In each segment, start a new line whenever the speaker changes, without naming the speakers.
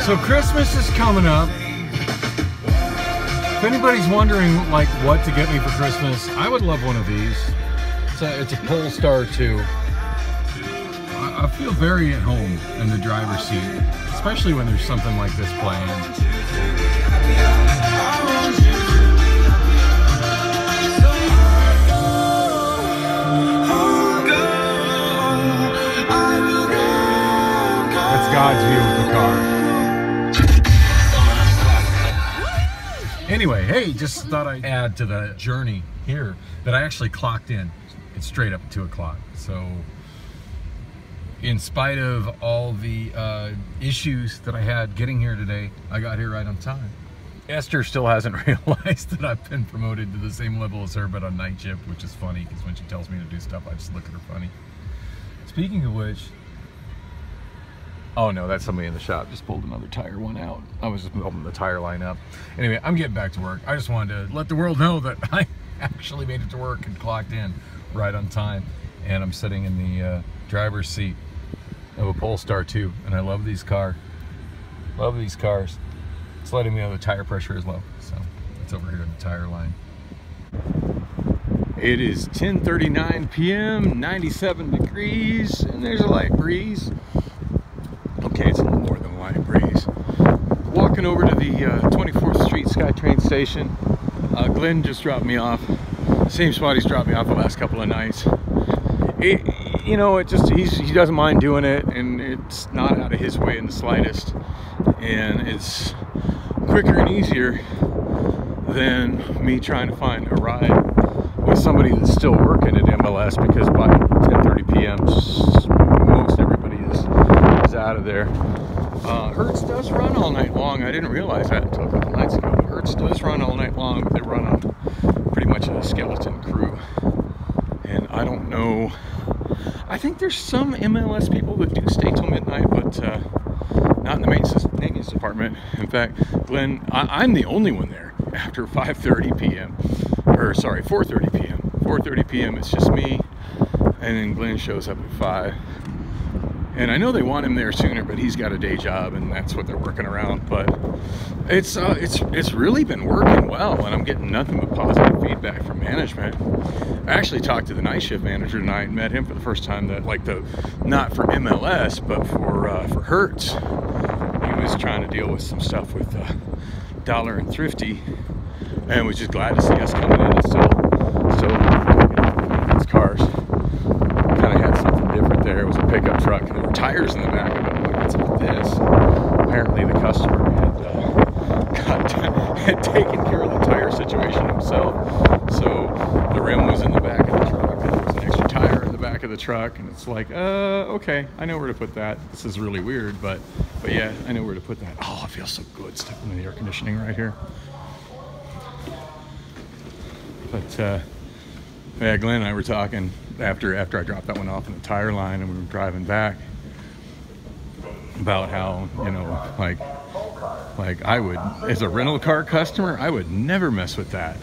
So Christmas is coming up. If anybody's wondering like what to get me for Christmas, I would love one of these. It's a Polestar 2. I feel very at home in the driver's seat, especially when there's something like this playing. That's God's view of the car. Anyway, hey, just thought I'd add to the journey here that I actually clocked in. It's straight up at 2 o'clock. So in spite of all the issues that I had getting here today, I got here right on time. Esther still hasn't realized that I've been promoted to the same level as her, but on night shift, which is funny because when she tells me to do stuff, I just look at her funny. Speaking of which, oh no, that's somebody in the shop just pulled another tire one out. I was just building the tire line up. Anyway, I'm getting back to work. I just wanted to let the world know that I actually made it to work and clocked in right on time. And I'm sitting in the driver's seat of a Polestar 2, and I love these cars. Love these cars. It's letting me know the tire pressure is low, so it's over here in the tire line. It is 10:39 p.m., 97 degrees, and there's a light breeze. Okay, it's a little more than a light breeze. Walking over to the 24th Street SkyTrain station. Glenn just dropped me off. Same spot he's dropped me off the last couple of nights. You know, he doesn't mind doing it, and it's not out of his way in the slightest. And it's quicker and easier than me trying to find a ride with somebody that's still working at MLS, because by 10:30 p.m. most everybody is out of there. Hertz does run all night long. I didn't realize that until a couple nights ago. But Hertz does run all night long. They run on pretty much a skeleton crew. And I don't know. I think there's some MLS people that do stay till midnight, but not in the maintenance department. In fact, Glenn, I'm the only one there after 5:30 p.m. Or sorry, 4:30 p.m. 4:30 p.m. It's just me, and then Glenn shows up at 5. And I know they want him there sooner, but he's got a day job, and that's what they're working around. But it's really been working well, and I'm getting nothing but positive feedback from management. I actually talked to the night shift manager tonight and met him for the first time. That not for MLS, but for Hertz. He was trying to deal with some stuff with Dollar and Thrifty, and was just glad to see us coming in and still these cars. Kind of had something different there. It was a pickup truck, and there were tires in the back of it. I'm like, what's up with this? Apparently the customer had taken care of the tire situation himself. So the rim was in the back of the truck, and there was an extra tire in the back of the truck, and it's like, okay, I know where to put that. This is really weird, but yeah, I know where to put that. Oh, it feels so good stepping in the air conditioning right here. But yeah, Glenn and I were talking after I dropped that one off in the tire line, and we were driving back, about how, you know, like I would, as a rental car customer, I would never mess with that.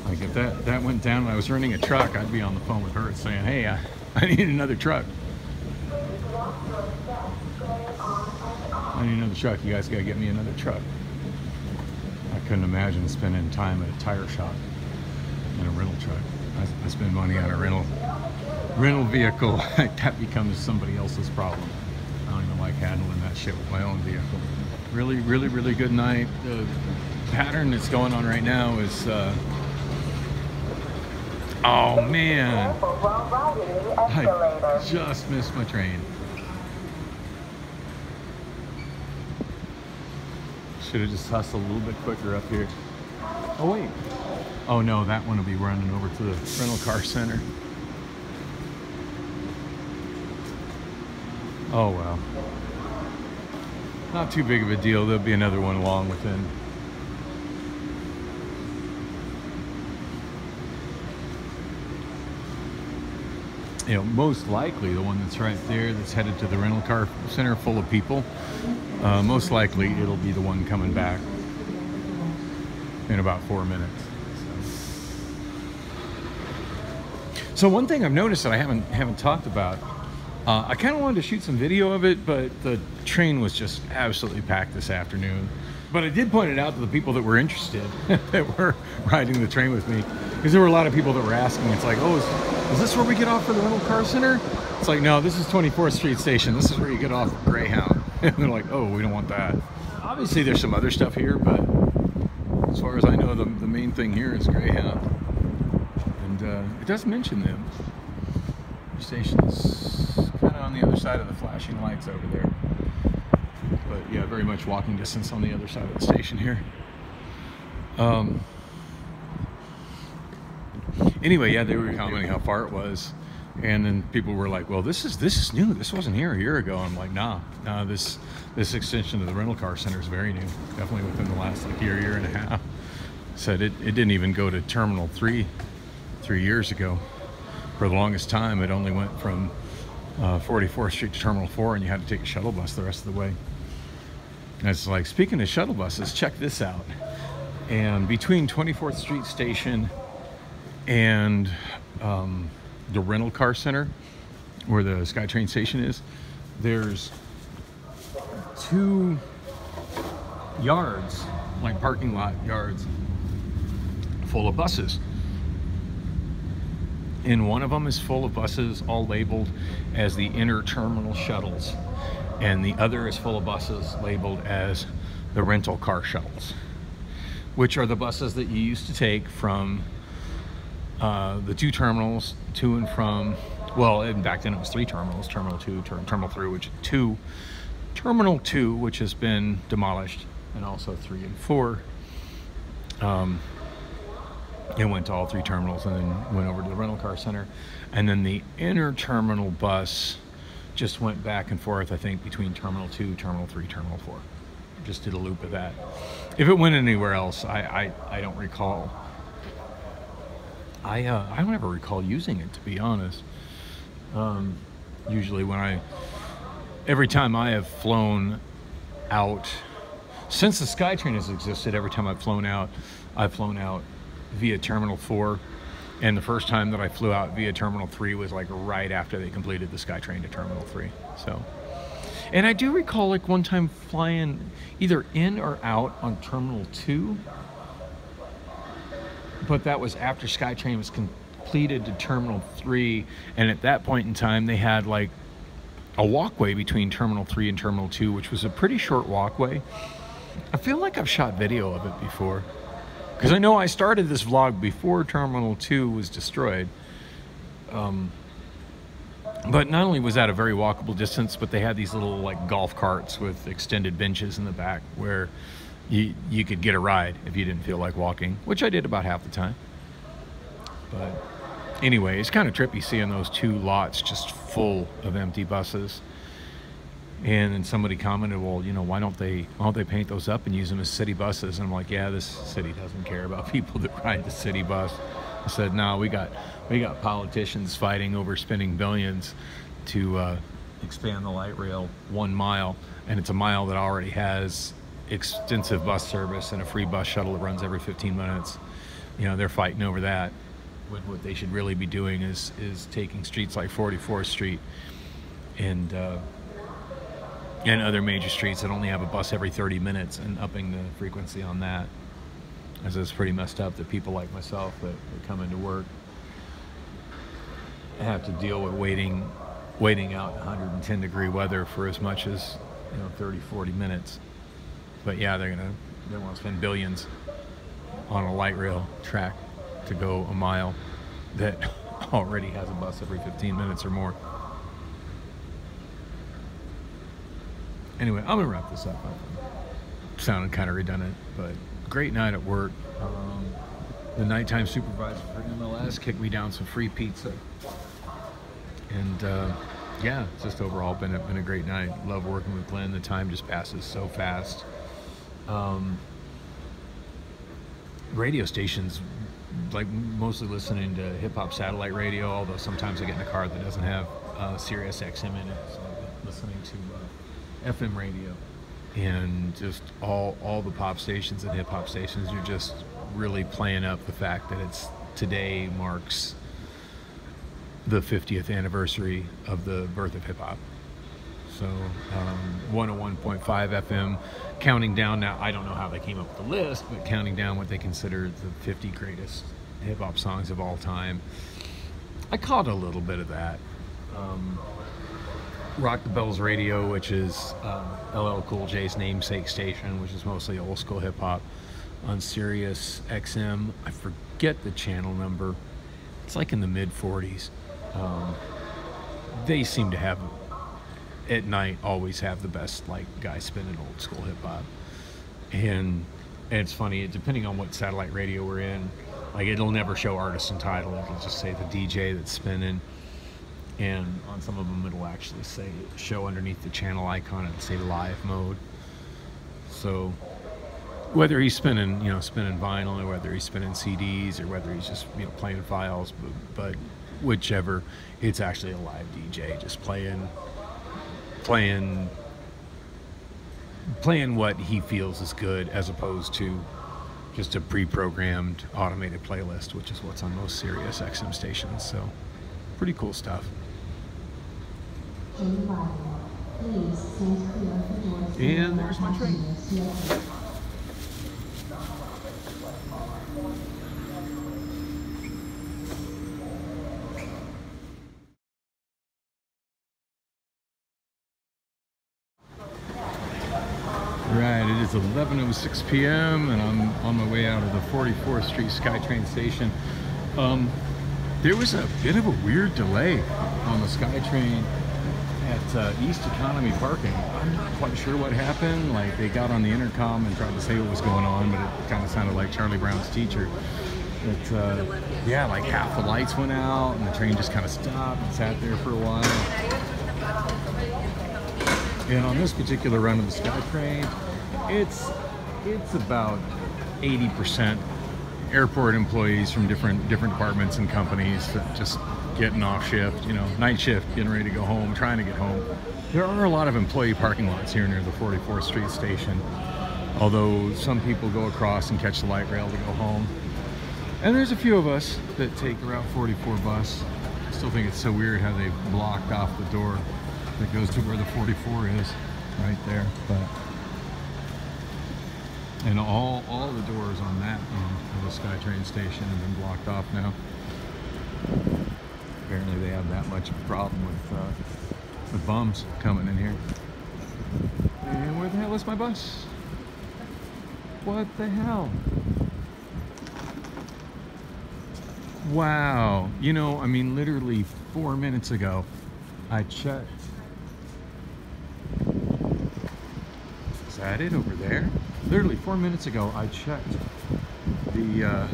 Like if that went down and I was renting a truck, I'd be on the phone with her saying, hey, I need another truck. I need another truck. You guys gotta get me another truck. I couldn't imagine spending time at a tire shop in a rental truck. I spend money on a rental vehicle. That becomes somebody else's problem. I don't even like handling that shit with my own vehicle. Really, really, really good night. The pattern that's going on right now is, oh man, I just missed my train. Should have just hustled a little bit quicker up here. Oh wait. Oh no, that one will be running over to the rental car center. Oh well. Not too big of a deal. There'll be another one along within. You know, most likely the one that's right there that's headed to the rental car center full of people, most likely it'll be the one coming back in about 4 minutes. So one thing I've noticed that I haven't talked about, I kind of wanted to shoot some video of it, but the train was just absolutely packed this afternoon. But I did point it out to the people that were interested, that were riding the train with me, because there were a lot of people that were asking. It's like, oh, is this where we get off for the rental car center? It's like, no, this is 24th Street Station. This is where you get off of Greyhound. And they're like, oh, we don't want that. Obviously, there's some other stuff here, but as far as I know, the main thing here is Greyhound. And it does mention them. The station's kind of on the other side of the flashing lights over there. But yeah, very much walking distance on the other side of the station here. Anyway, yeah, they were commenting how far it was. And then people were like, well, this is new. This wasn't here a year ago. I'm like, nah, this extension of the rental car center is very new. Definitely within the last like year and a half. Said it didn't even go to Terminal 3 years ago. For the longest time, it only went from 44th Street to Terminal 4, and you had to take a shuttle bus the rest of the way. And it's like, speaking of shuttle buses, check this out. And between 24th Street Station and the rental car center, where the SkyTrain station is, there's 2 yards, like parking lot yards, full of buses. And one of them is full of buses all labeled as the inter-terminal shuttles, and the other is full of buses labeled as the rental car shuttles, which are the buses that you used to take from the 2 terminals to and from, well, and back then it was 3 terminals, Terminal 2, Terminal 3, which 2, Terminal 2, which has been demolished, and also 3 and 4. It went to all 3 terminals and then went over to the rental car center. And then the inter-terminal bus just went back and forth, I think, between Terminal 2, Terminal 3, Terminal 4. Just did a loop of that. If it went anywhere else, I don't recall. I don't ever recall using it, to be honest. Usually every time I have flown out, since the SkyTrain has existed, every time I've flown out via Terminal 4. And the first time that I flew out via Terminal 3 was like right after they completed the SkyTrain to Terminal 3. So, and I do recall like one time flying either in or out on Terminal 2, but that was after SkyTrain was completed to Terminal 3, and at that point in time they had like a walkway between Terminal 3 and Terminal 2, which was a pretty short walkway. I feel like I've shot video of it before, because I know I started this vlog before Terminal 2 was destroyed. But not only was that a very walkable distance, but they had these little like golf carts with extended benches in the back where you could get a ride if you didn't feel like walking, which I did about half the time. But anyway, it's kind of trippy seeing those 2 lots just full of empty buses. And then somebody commented, well, you know, why don't they paint those up and use them as city buses? And I'm like, yeah, this city doesn't care about people that ride the city bus. I said, no, we got politicians fighting over spending billions to expand the light rail 1 mile, and it's a mile that already has extensive bus service and a free bus shuttle that runs every 15 minutes. You know, they're fighting over that. What they should really be doing is taking streets like 44th Street and other major streets that only have a bus every 30 minutes and upping the frequency on that. As it's pretty messed up that people like myself that come into work have to deal with waiting out 110 degree weather for as much as 30-40 minutes. But yeah, they want to spend billions on a light rail track to go a mile that already has a bus every 15 minutes or more. Anyway, I'm gonna wrap this up. Sounded kind of redundant, but great night at work. The nighttime supervisor for MLS kicked me down some free pizza, and yeah, it's just overall been a great night. Love working with Glenn. The time just passes so fast. Radio stations, like mostly listening to hip-hop satellite radio, although sometimes I get in a car that doesn't have Sirius XM in it, so I've been listening to FM radio. And just all the pop stations and hip-hop stations are just really playing up the fact that today marks the 50th anniversary of the birth of hip hop. So 101.5 FM, counting down now. I don't know how they came up with the list, but counting down what they consider the 50 greatest hip hop songs of all time. I caught a little bit of that. Rock the Bells Radio, which is LL Cool J's namesake station, which is mostly old school hip hop, on Sirius XM. I forget the channel number. It's like in the mid 40s. They seem to have, at night, always have the best like guys spinning old school hip hop. And it's funny, depending on what satellite radio we're in, like it'll never show artist and title. It'll just say the DJ that's spinning. And on some of them, it'll actually say show underneath the channel icon and say live mode. So whether he's spinning, spinning vinyl, or whether he's spinning CDs, or whether he's just, playing files, but whichever, it's actually a live DJ just playing what he feels is good, as opposed to just a pre-programmed automated playlist, which is what's on most Sirius XM stations. So pretty cool stuff. And there's my train. Right, it is 11:06 p.m. and I'm on my way out of the 44th Street SkyTrain station. There was a bit of a weird delay on the SkyTrain at East Economy parking. I'm not quite sure what happened. Like, they got on the intercom and tried to say what was going on, but it kind of sounded like Charlie Brown's teacher. But yeah, like half the lights went out and the train just kind of stopped and sat there for a while. And on this particular run of the SkyTrain, it's about 80% airport employees from different departments and companies that just getting off shift, night shift, getting ready to go home, trying to get home. There are a lot of employee parking lots here near the 44th Street station, although some people go across and catch the light rail to go home. And there's a few of us that take Route 44 bus. I still think it's so weird how they blocked off the door that goes to where the 44 is, right there. And all the doors on that end of the SkyTrain station have been blocked off now. Apparently they have that much of a problem with bums coming in here. And where the hell is my bus? What the hell? Wow. Literally 4 minutes ago, I checked. Is that it over there? Literally 4 minutes ago, I checked the I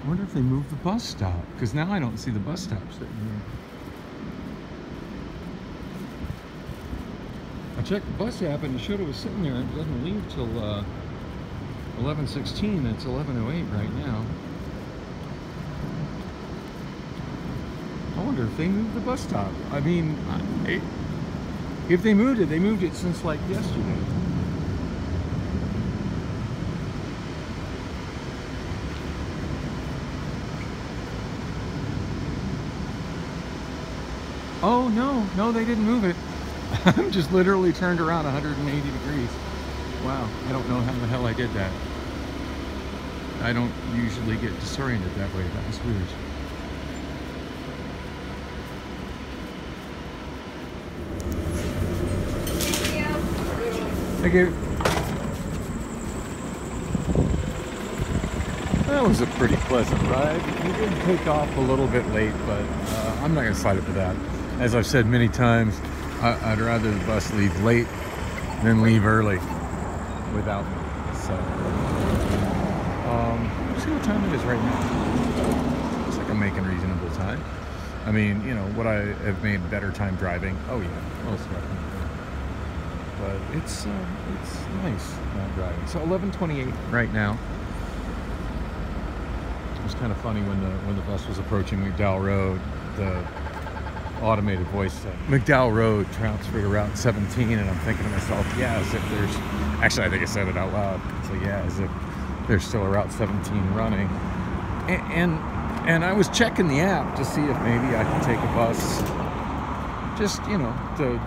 wonder if they moved the bus stop, because now I don't see the bus stop sitting here. I checked the bus app and it showed it was sitting there. It doesn't leave till 11:16. It's 11:08 right now. I wonder if they moved the bus stop. If they moved it since like yesterday. Oh, no, they didn't move it. I'm just literally turned around 180 degrees. Wow, I don't know how the hell I did that. I don't usually get disoriented that way. That was weird. Thank you. That was a pretty pleasant ride. We did take off a little bit late, but I'm not going to slide it for that. As I've said many times, I'd rather the bus leave late than leave early without me. So, let's see what time it is right now. Looks like I'm making reasonable time. Would I have made better time driving? Oh yeah, most definitely. But it's nice not driving. So 11:28 right now. It was kind of funny when the bus was approaching McDowell Road. automated voice. McDowell Road transfer to Route 17, and I'm thinking to myself, yeah, as if there's, actually I think I said it out loud, so yeah, as if there's still a Route 17 running. And I was checking the app to see if maybe I could take a bus, just, you know, the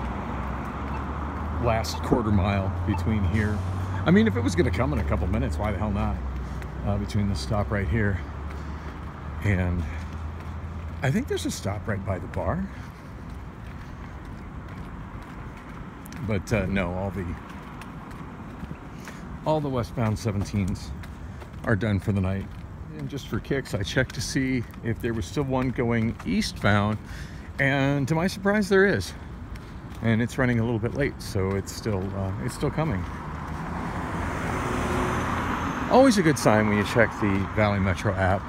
last quarter mile between here. I mean, if it was going to come in a couple minutes, why the hell not? Between the stop right here and I think there's a stop right by the bar. But no, all the westbound 17s are done for the night. And just for kicks, I checked to see if there was still one going eastbound, and to my surprise, there is. And it's running a little bit late, so it's still coming. Always a good sign when you check the Valley Metro app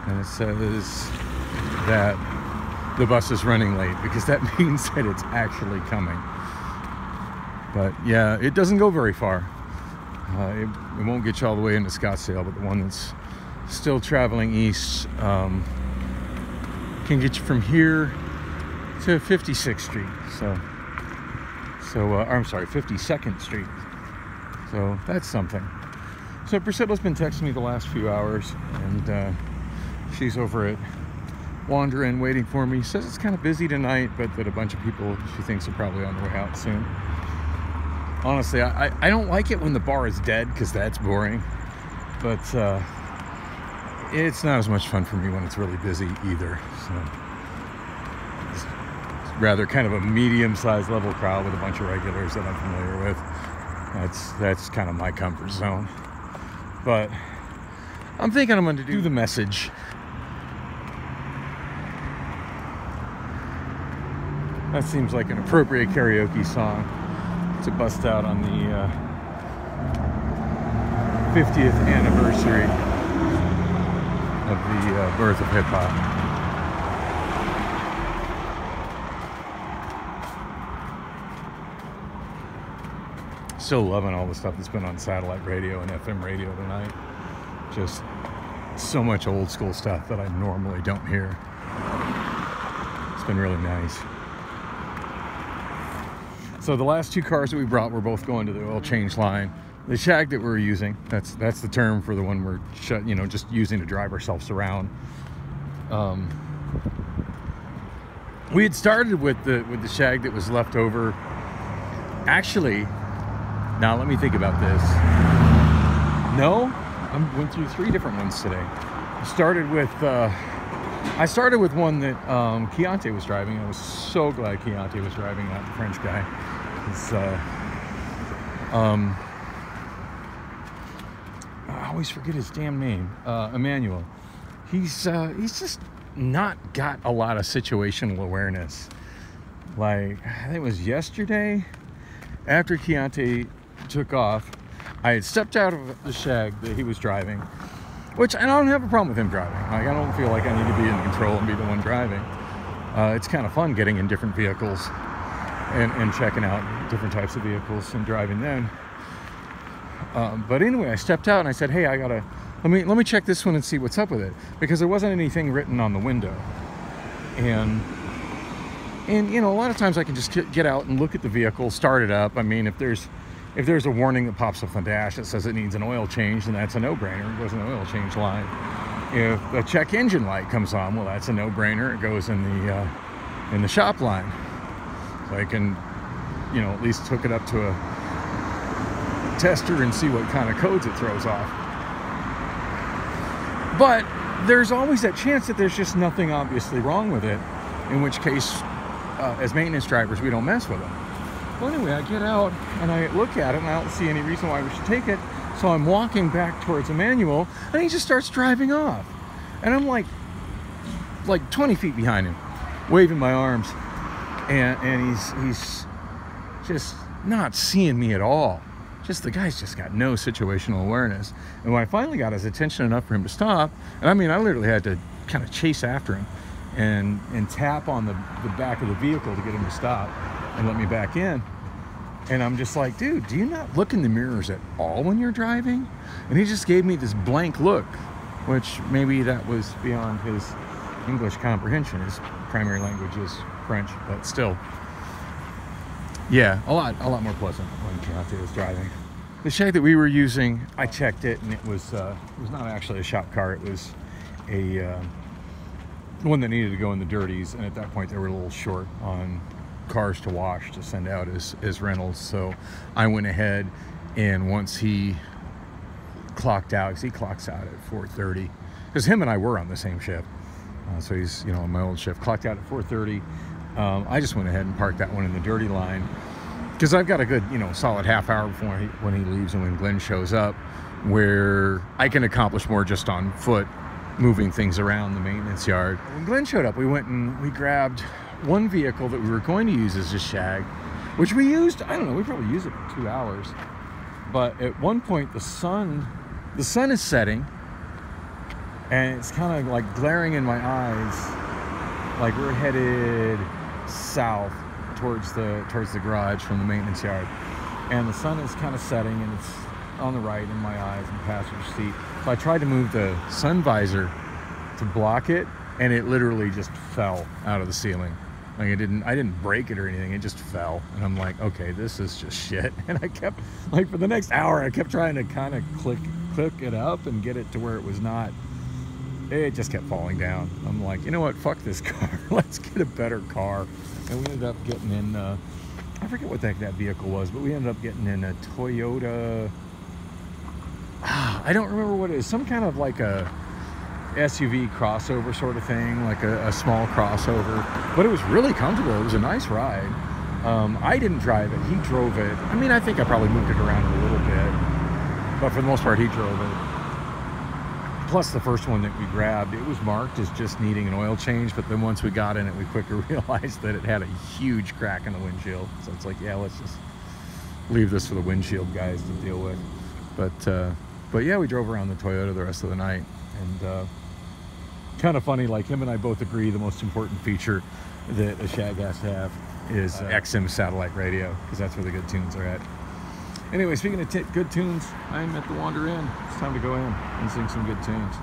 and it says that the bus is running late, because that means that it's actually coming. But yeah, it doesn't go very far. It won't get you all the way into Scottsdale, but the one that's still traveling east can get you from here to 56th Street. I'm sorry, 52nd Street. So that's something. So Priscilla's been texting me the last few hours, and she's over at Wander Inn waiting for me. Says it's kind of busy tonight, but that a bunch of people she thinks are probably on their way out soon. Honestly, I don't like it when the bar is dead, because that's boring. But it's not as much fun for me when it's really busy either. So it's rather kind of a medium-sized level crowd with a bunch of regulars that I'm familiar with. That's kind of my comfort zone. But I'm thinking I'm going to do the message. That seems like an appropriate karaoke song to bust out on the 50th anniversary of the birth of hip-hop. Still loving all the stuff that's been on satellite radio and FM radio tonight. Just so much old school stuff that I normally don't hear. It's been really nice. So the last two cars that we brought were both going to the oil change line. The shag that we're using, that's the term for the one we're just using to drive ourselves around. We had started with the shag that was left over. Actually, now let me think about this. No, I went through 3 different ones today. I started with one that Keontae was driving. I was so glad Keontae was driving, not the French guy. I always forget his damn name. Emmanuel. He's just not got a lot of situational awareness. Like, I think it was yesterday, after Keontae took off, I had stepped out of the shag that he was driving, which I don't have a problem with him driving. Like, I don't feel like I need to be in control and be the one driving. It's kind of fun getting in different vehicles and checking out different types of vehicles and driving them. But anyway, I stepped out and I said, hey, let me check this one and see what's up with it, because there wasn't anything written on the window. And you know, a lot of times I can just get out and look at the vehicle, start it up. I mean, if there's a warning that pops up on the dash that says it needs an oil change, then that's a no-brainer. It goes in the oil change line. If a check engine light comes on, well, that's a no-brainer. It goes in the shop line. So I can, at least hook it up to a tester and see what kind of codes it throws off. But there's always that chance that there's just nothing obviously wrong with it, in which case, as maintenance drivers, we don't mess with them. Well, anyway, I get out and I look at it and I don't see any reason why we should take it. So I'm walking back towards Emmanuel and he just starts driving off. And I'm like 20 feet behind him, waving my arms. And he's just not seeing me at all. The guy's just got no situational awareness. And when I finally got his attention enough for him to stop, and I mean, I literally had to kind of chase after him and tap on the back of the vehicle to get him to stop and let me back in. And I'm just like, dude, do you not look in the mirrors at all when you're driving? And he just gave me this blank look, which maybe that was beyond his English comprehension. His primary language is French, but still, yeah, a lot more pleasant when Keontae was driving. The shag that we were using, I checked it, and it was not actually a shop car. It was a one that needed to go in the dirties, and at that point they were a little short on cars to wash to send out as rentals. So I went ahead, and once he clocked out, because he clocks out at 4:30, because him and I were on the same shift, so he's, you know, on my old shift, clocked out at 4:30. I just went ahead and parked that one in the dirty line, because I've got a good, you know, solid half hour before when he leaves and when Glenn shows up, where I can accomplish more just on foot, moving things around the maintenance yard. When Glenn showed up, we went and we grabbed one vehicle that we were going to use as a shag, which we used, I don't know, we probably used it for 2 hours. But at one point the sun is setting, and it's kind of like glaring in my eyes, like we're headed south towards the garage from the maintenance yard, and the sun is kind of setting, and it's on the right in my eyes and passenger seat. So I tried to move the sun visor to block it, and it literally just fell out of the ceiling. Like I didn't break it or anything, it just fell. And I'm like, okay, this is just shit. And I kept, like, for the next hour, I kept trying to kind of click it up and get it to where it was not. It just kept falling down. I'm like, you know what, fuck this car. Let's get a better car. And we ended up getting in, I forget what the heck that vehicle was, but we ended up getting in a Toyota, I don't remember what it is, some kind of like a SUV crossover sort of thing, like a small crossover, but it was really comfortable. It was a nice ride. I didn't drive it, he drove it. I mean, I think I probably moved it around a little bit, but for the most part he drove it. Plus the first one that we grabbed, it was marked as just needing an oil change, but then once we got in it, we quickly realized that it had a huge crack in the windshield. So it's like, yeah, let's just leave this for the windshield guys to deal with. But yeah, we drove around the Toyota the rest of the night, and kind of funny, like him and I both agree the most important feature that a shag has to have is XM satellite radio, because that's where the good tunes are at. Anyway, speaking of good tunes, I'm at the Wander Inn. It's time to go in and sing some good tunes.